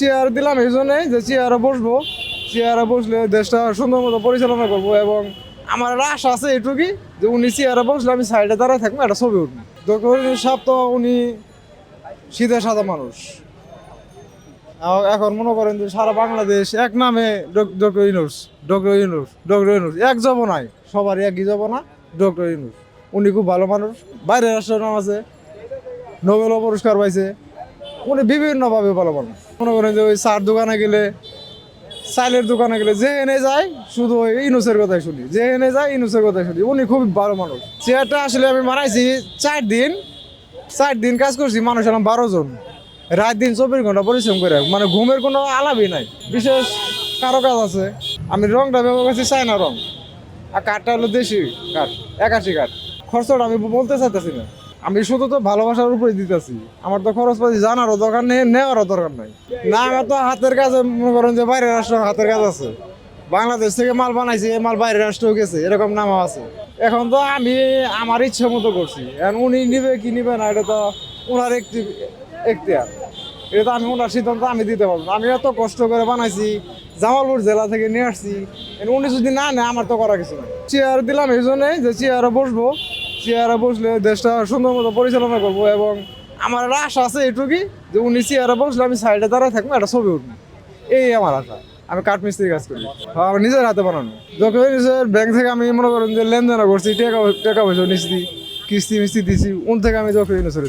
Chair দিলাম এই জন্যে যে চেয়ারে বসবো, চেয়ারে বসলে দেশটা সুন্দর মতো পরিচালনা করবো এবং আমার একটা আশা আছে এটুকুই যে উনি চেয়ারে বসলে আমি সাইডে দাঁড়ায় থাকবো, একটা ছবি উঠবো। ডক্টর ইউনূস সাহেব তো উনি সিধে সাদা মানুষ। এখন মনে করেন যে সারা বাংলাদেশ এক নামে doctor Yunus, doctor Yunus, doctor Yunus, এক জবনা, সবারই একই জবনা, ডক্টর ইউনূস। উনি খুব ভালো মানুষ, বাইরের রাষ্ট্রের নাম আছে, নোবেল পুরস্কার পাইছে। উনি বিভিন্নভাবে ভালো মানুষ। মনে করেন যে ওই চার দোকানে গেলে, চাইলের দোকানে গেলে, যে এনে যায় শুধু ওই ইনুসের কথাই শুনি, যে এনে যায় ইনুসের কথাই শুনি। উনি খুব ভালো মানুষ। চেয়ারটা আসলে আমি বানাইছি 4 দিন, 4 দিন কাজ করছি, মানুষ এলাম 12 জন, রাত দিন 24 ঘন্টা পরিশ্রম করে, মানে ঘুমের কোনো আলাপই নাই। বিশেষ কারো কাজ আছে, আমি রংটা ব্যবহার করছি চায়না রং, আর কাঠটা হলো দেশি কাঠ, 81 কাঠ। খরচটা আমি বলতে চাইতেছি না, আমি শুধু তো ভালোবাসার উপরে দিতেছি। আমার তো খরচপাতি জানারও দরকার নেই, নেওয়ারও দরকার নাই। না, আমার তো হাতের কাজে মনে করেন যে বাইরের রাষ্ট্র হাতের কাজ আছে, বাংলাদেশ থেকে মাল বানাইছি, এই মাল বাইরের রাষ্ট্রেও গেছে, এরকম নামও আছে। এখন তো আমি আমার ইচ্ছে মতো করছি, এখন উনি নিবে কি নিবে না এটা তো ওনার এখতিয়ার। এটা তো আমি ওনার সিদ্ধান্ত আমি দিতে পারবো না। আমি এত কষ্ট করে বানাইছি, জামালপুর জেলা থেকে নিয়ে আসছি, উনি যদি না নেয় আমার তো করার কিছু নাই। চেয়ার দিলাম এই জন্যে যে চেয়ারে বসবো, চেয়ারে বসলে দেশটা সুন্দর মতো পরিচালনা করবো এবং আমার একটা আশা আছে এটুকুই যে উনি চেয়ারে বসলে আমি সাইডে দাঁড়ায় থাকবো, একটা ছবি উঠবো। এই আমার আশা। আমি কাঠমিস্ত্রি কাজ করি, আমার নিজের হাতে বানানো। যখন নিজের ব্যাংক থেকে আমি মনে করেন যে লেনদেন করছি, টাকা পয়সা নিচ্ছি, কিস্তি মিস্তি দিছি, উন থেকে আমি যখন নিয়েছি।